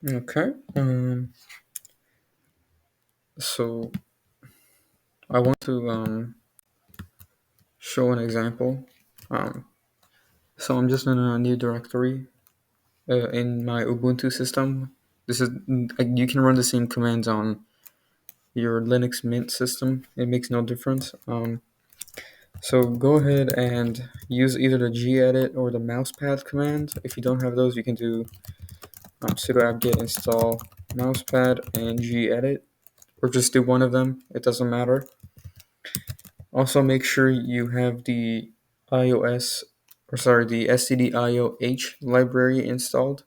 Okay. So I want to show an example. Um, so I'm just in a new directory in my Ubuntu system. This is you can run the same commands on your Linux Mint system. It makes no difference. So go ahead and use either the gedit or the mousepad command. If you don't have those, you can do sudo apt-get install mousepad and gedit, or just do one of them. It doesn't matter. Also, make sure you have the the stdioh library installed.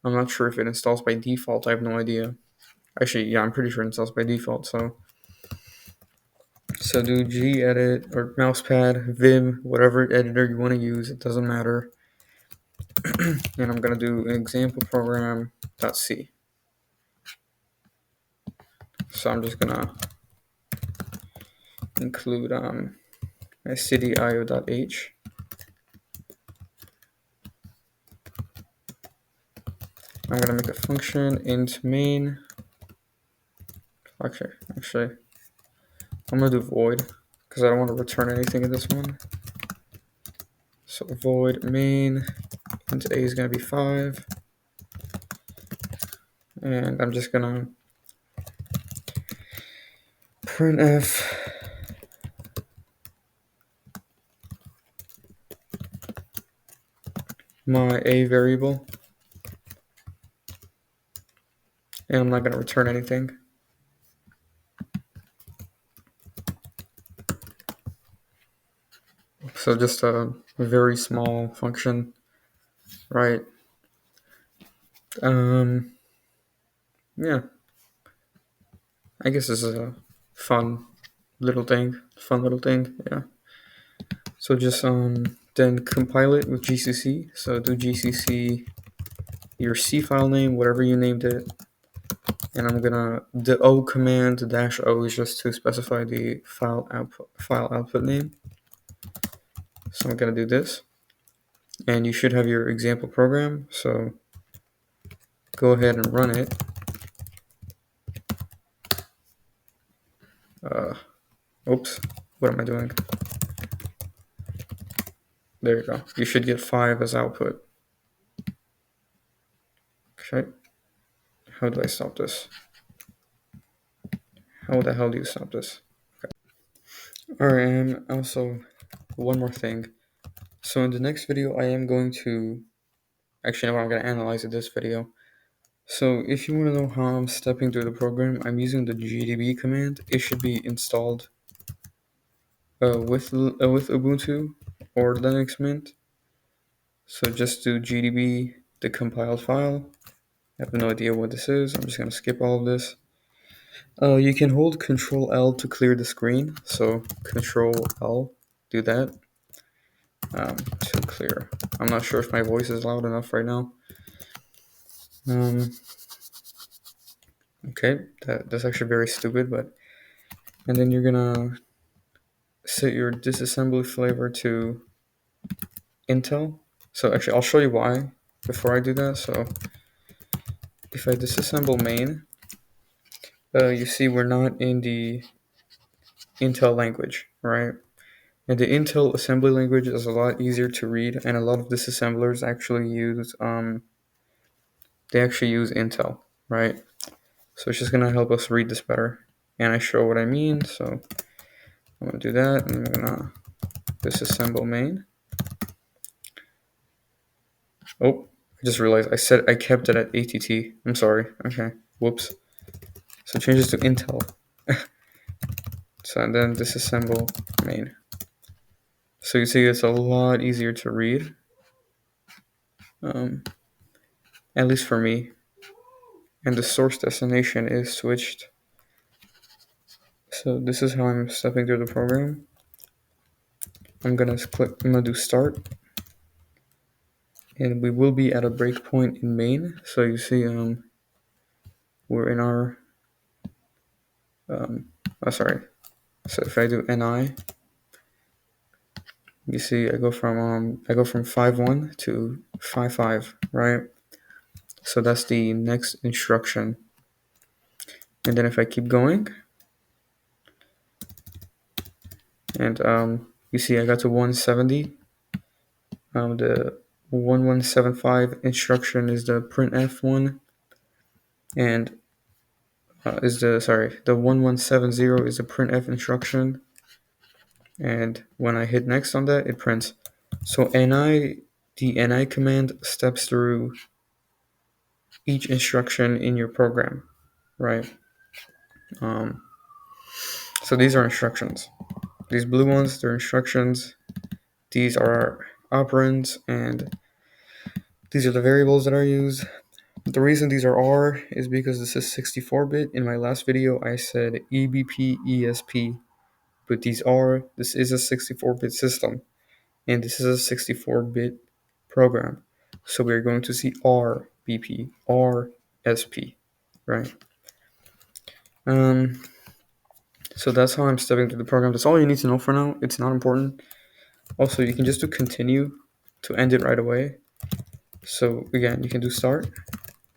I'm not sure if it installs by default. I have no idea. Actually, yeah, I'm pretty sure it installs by default. So do gedit or mousepad, Vim, whatever editor you want to use. It doesn't matter. And I'm gonna do an example program.c. So I'm just gonna include stdio.h. I'm gonna make a function int main. Actually, I'm gonna do void because I don't want to return anything in this one. So void main int a is gonna be 5, and I'm just gonna printf my a variable, and I'm not gonna return anything. So just a very small function, right? Yeah, I guess this is a little thing. Fun little thing, yeah. So just then compile it with GCC. So do GCC your C file name, whatever you named it, and I'm gonna the O command -O is just to specify the file output name. So I'm gonna do this, and you should have your example program. So go ahead and run it. Oops, what am I doing? There you go. You should get 5 as output. Okay. How do I stop this? How the hell do you stop this? Okay. Alright, and also one more thing. So in the next video, I am going to actually no, I'm going to analyze this video. So if you want to know how I'm stepping through the program, I'm using the gdb command. It should be installed with Ubuntu or Linux Mint. So just do gdb the compiled file. I have no idea what this is. I'm just going to skip all of this. You can hold Control L to clear the screen. So Control L, do that to clear. I'm not sure if my voice is loud enough right now. Okay, that's actually very stupid, but and then you're gonna set your disassembly flavor to Intel. So actually, I'll show you why before I do that. So if I disassemble main, you see we're not in the Intel language, right? And the Intel assembly language is a lot easier to read, and a lot of disassemblers actually use Intel, right? So it's just gonna help us read this better, and I show what I mean. So I'm gonna do that, and I'm gonna disassemble main. Oh, I just realized I kept it at ATT. I'm sorry. Okay, whoops. So change this to Intel. So and then disassemble main. So you see it's a lot easier to read. At least for me. And the source destination is switched. So this is how I'm stepping through the program. I'm gonna do start. And we will be at a breakpoint in main. So you see we're in our sorry. So if I do ni, you see I go from 5.1 to 5.5, right? So that's the next instruction. And then if I keep going, and you see I got to 170. The 1175 instruction is the printf one, and the 1170 is the printf instruction, and when I hit next on that, it prints. So the ni command steps through each instruction in your program, right? So these are instructions. These blue ones, they're instructions. These are operands, and these are the variables that are used. The reason these are R is because this is 64-bit. In my last video, I said EBP, ESP, but this is a 64-bit system, and this is a 64-bit program. So we're going to see RBP, RSP, right? So that's how I'm stepping through the program. That's all you need to know for now. It's not important. Also, you can just do continue to end it right away. So again, you can do start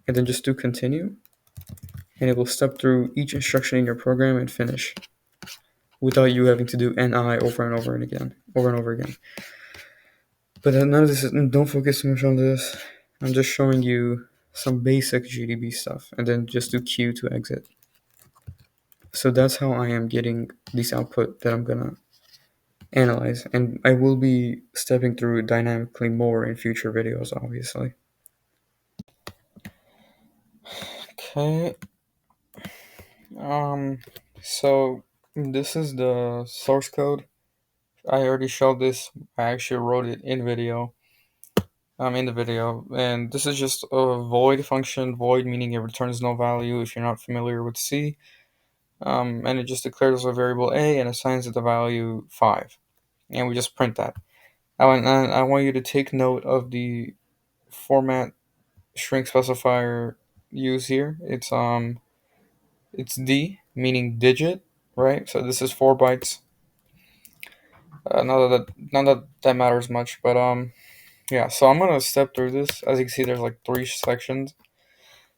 and then just do continue, and it will step through each instruction in your program and finish without you having to do NI over and over again. But none of this don't focus too much on this. I'm just showing you some basic GDB stuff, and then just do Q to exit. So that's how I am getting this output that I'm gonna analyze, and I will be stepping through it dynamically more in future videos, obviously. Okay. So this is the source code. I already showed this. I actually wrote it in video. In the video, and this is just a void function. Void meaning it returns no value if you're not familiar with C. And it just declares a variable A and assigns it the value 5, and we just print that. I want you to take note of the format string specifier used here. It's D meaning digit, right? So this is 4 bytes. Not that matters much, but yeah. So I'm gonna step through this. As you can see, there's like 3 sections.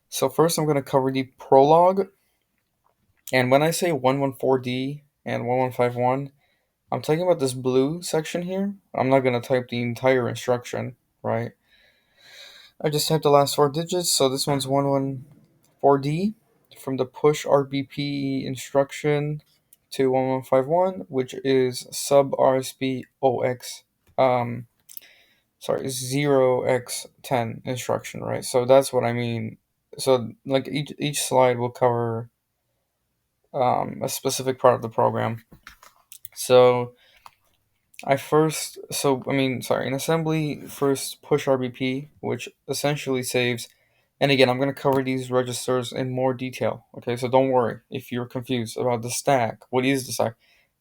So first, I'm gonna cover the prologue, and when I say 114D and 1151, I'm talking about this blue section here. I'm not gonna type the entire instruction, right? I just typed the last 4 digits. So this one's 114D from the push RBP instruction to 1151, which is sub RSP OX, 0x10 instruction, right? So that's what I mean. So like each slide will cover a specific part of the program. So in assembly, first push RBP, which essentially saves. And again, I'm going to cover these registers in more detail. Okay, so don't worry if you're confused about the stack. What is the stack?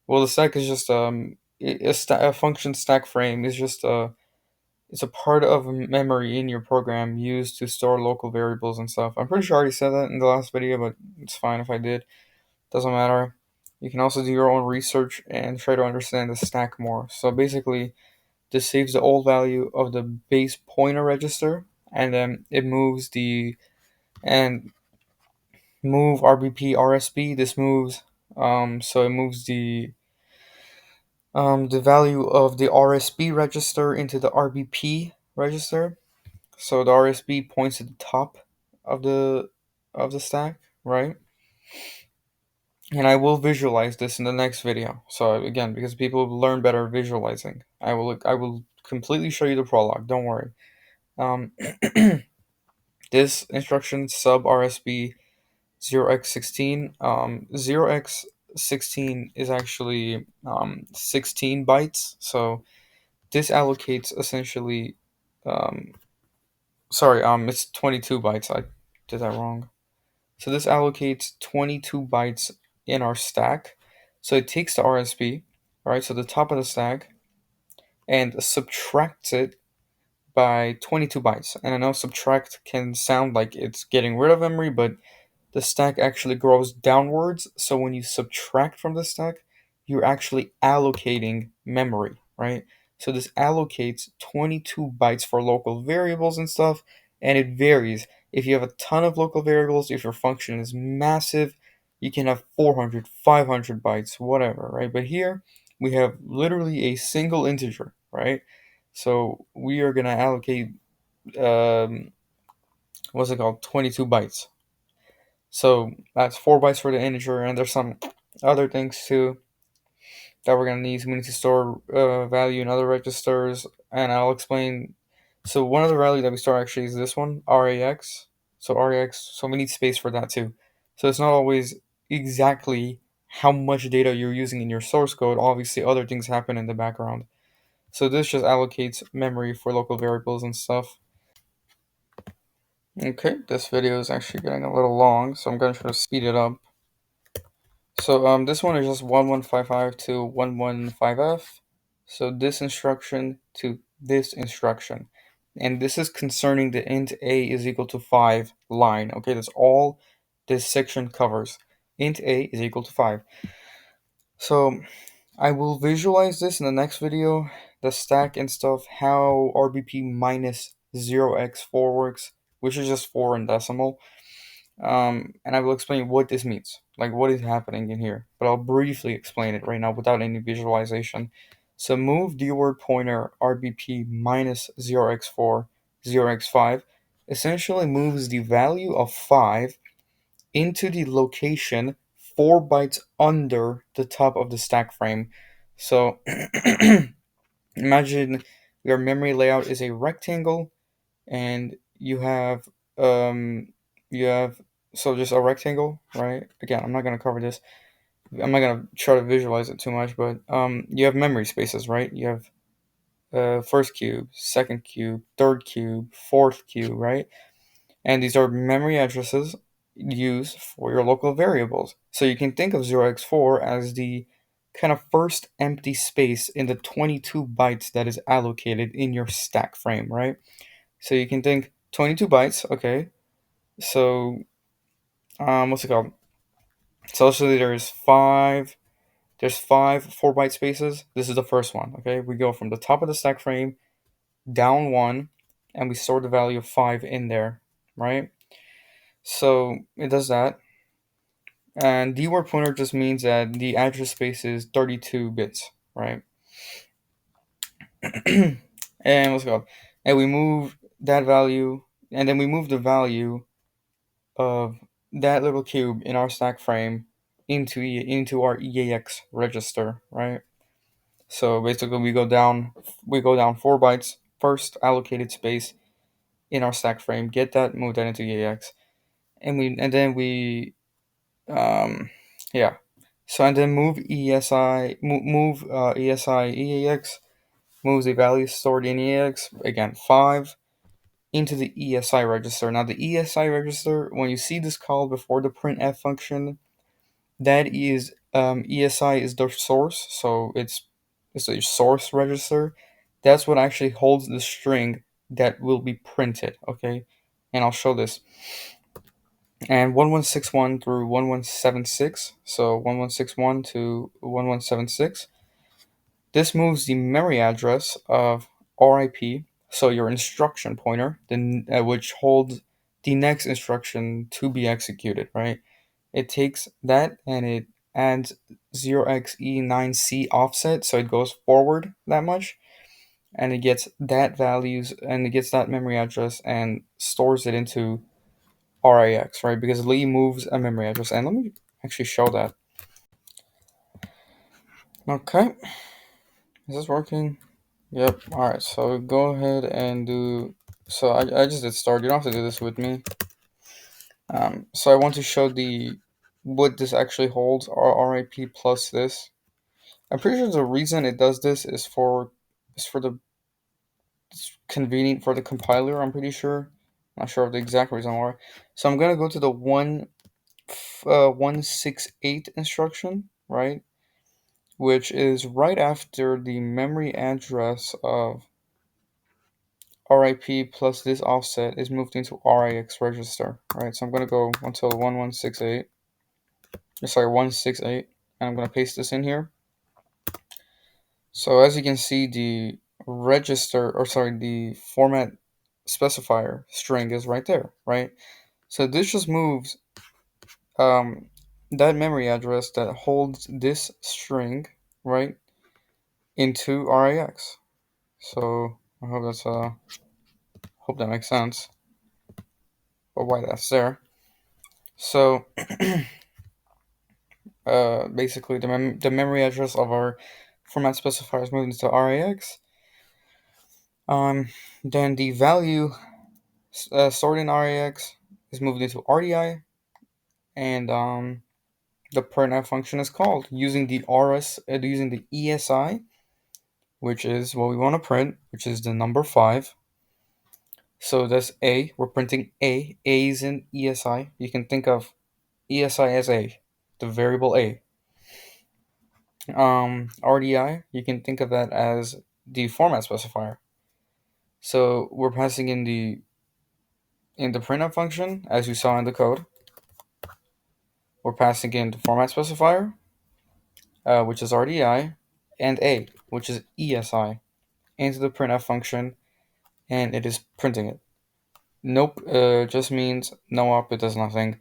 Well, the stack is just a function stack frame is just it's a part of memory in your program used to store local variables and stuff. I'm pretty sure I already said that in the last video, but it's fine if I did. Doesn't matter. You can also do your own research and try to understand the stack more. So basically, this saves the old value of the base pointer register, and then it moves and move RBP RSB. This moves so it moves the value of the RSB register into the RBP register. So the RSB points to the top of the stack, right? And I will visualize this in the next video. So again, because people learn better visualizing, I will completely show you the prologue. Don't worry. Um, this instruction sub RSB 0x16. 0x16 is actually 16 bytes. So this allocates essentially. Um, it's 22 bytes. I did that wrong. So this allocates 22 bytes in our stack. So it takes the RSB, right, so the top of the stack, and subtracts it by 22 bytes. And I know subtract can sound like it's getting rid of memory, but the stack actually grows downwards. So when you subtract from the stack, you're actually allocating memory, right? So this allocates 22 bytes for local variables and stuff, and it varies. If you have a ton of local variables, if your function is massive, you can have 400, 500 bytes, whatever, right? But here we have literally a single integer, right? So we are going to allocate, um, what's it called, 22 bytes. So that's 4 bytes for the integer, and there's some other things too that we're going to need. We need to store value in other registers, and I'll explain. So one of the value that we store actually is this one, RAX. So RAX, so we need space for that too. So it's not always exactly how much data you're using in your source code. Obviously, other things happen in the background. So this just allocates memory for local variables and stuff. Okay, this video is actually getting a little long, so I'm going to try to speed it up. So this one is just 1155 to 115F. So this instruction to this instruction. And this is concerning the int a is equal to 5 line. Okay, that's all this section covers. Int a is equal to 5. So I will visualize this in the next video, the stack and stuff, how RBP minus 0x4 works, which is just 4 in decimal. And I will explain what this means, like what is happening in here. But I'll briefly explain it right now without any visualization. So move the word pointer RBP minus 0x4, 0x5 essentially moves the value of 5 into the location 4 bytes under the top of the stack frame. So imagine your memory layout is a rectangle and um you have so just a rectangle, right? Again, I'm not going to cover this. I'm not going to try to visualize it too much, but you have memory spaces, right? You have first cube, second cube, third cube, fourth cube, right? And these are memory addresses used for your local variables. So you can think of 0x4 as the kind of first empty space in the 22 bytes that is allocated in your stack frame, right? So you can think 22 bytes, okay. So what's it called? So actually there's five 4 byte spaces. This is the first one, okay? We go from the top of the stack frame down one and we store the value of 5 in there, right? So it does that. And dword pointer just means that the address space is 32 bits, right? And what's it called? And we move that value, and then we move the value of that little cube in our stack frame into our EAX register, right? So basically, we go down 4 bytes, first allocated space in our stack frame, get that, move that into EAX, and then we yeah. So and then move ESI EAX moves the value stored in EAX again 5 into the ESI register. Now the ESI register, when you see this called before the printf function, that is ESI is the source, so it's a source register. That's what actually holds the string that will be printed. Okay, and I'll show this. And 1161 through 1176, so 1161 to 1176. This moves the memory address of RIP, so your instruction pointer, which holds the next instruction to be executed, right? It takes that and it adds 0xe9c offset, so it goes forward that much, and it gets that memory address and stores it into RAX, right? Because Lee moves a memory address, and let me actually show that. Okay, is this working? Yep. All right. So go ahead and do. So I just did start. You don't have to do this with me. So I want to show the what this actually holds. RIP plus this. I'm pretty sure the reason it does this is for the it's convenient for the compiler. I'm pretty sure. Not sure of the exact reason why. So I'm gonna go to the 168 instruction, right? Which is right after the memory address of RIP plus this offset is moved into RIX register, right? So I'm going to go until 1168, sorry, 168, and I'm going to paste this in here. So as you can see, the format specifier string is right there, right? So this just moves that memory address that holds this string, right, into RIX. So I hope that makes sense, or why that's there. So basically the memory address of our format specifier is moved into RIX. Then the value stored in RIX is moved into RDI, and the printf function is called using the using the ESI, which is what we want to print, which is the number 5. So that's A. We're printing A. A is in ESI. You can think of ESI as A, the variable A. RDI, you can think of that as the format specifier. So we're passing in the printf function, as you saw in the code. We're passing in the format specifier, which is RDI, and A, which is ESI, into the printf function, and it is printing it. Nope just means no up, it does nothing.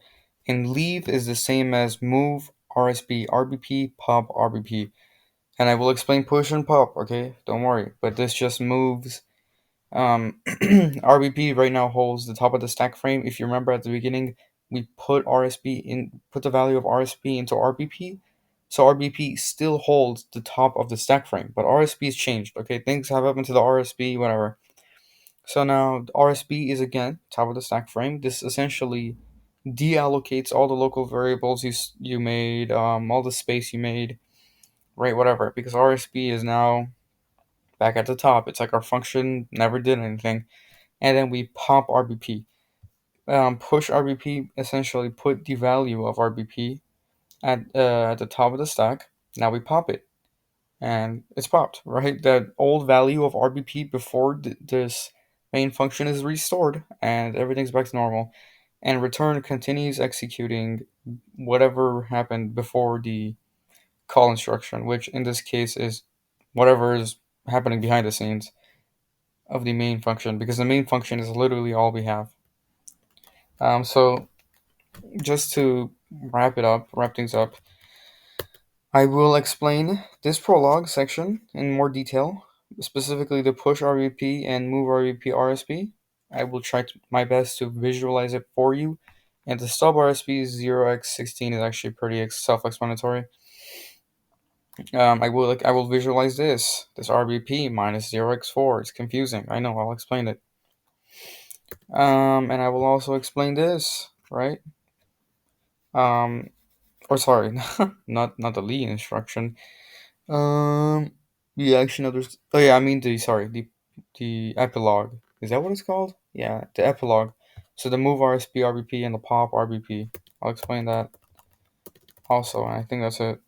And leave is the same as move, RSB, RBP, pop, RBP. And I will explain push and pop, okay? Don't worry. But this just moves. RBP right now holds the top of the stack frame. If you remember at the beginning, we put put the value of RSB into RBP. So RBP still holds the top of the stack frame, but RSB has changed, okay? Things have happened to the RSB, whatever. So now the RSB is again top of the stack frame. This essentially deallocates all the local variables you made, all the space you made, right? Whatever, because RSB is now back at the top. It's like our function never did anything, and then we pop RBP. Push RBP essentially put the value of RBP at the top of the stack. Now we pop it, and it's popped, right? That old value of RBP before this main function is restored, and everything's back to normal. And return continues executing whatever happened before the call instruction, which in this case is whatever is happening behind the scenes of the main function, because the main function is literally all we have. So just to wrap things up, I will explain this prologue section in more detail, specifically the push RVP and move RVP RSP. I will try my best to visualize it for you, and the stub RSP 0x16 is actually pretty self-explanatory. I will visualize this RVP minus 0x4. It's confusing. I know. I'll explain it. And I will also explain this, right? Or sorry, not the lead instruction. The action others. Oh yeah, I mean the epilogue. Is that what it's called? Yeah, the epilogue. So the move RSP RBP and the pop RBP. I'll explain that also, and I think that's it.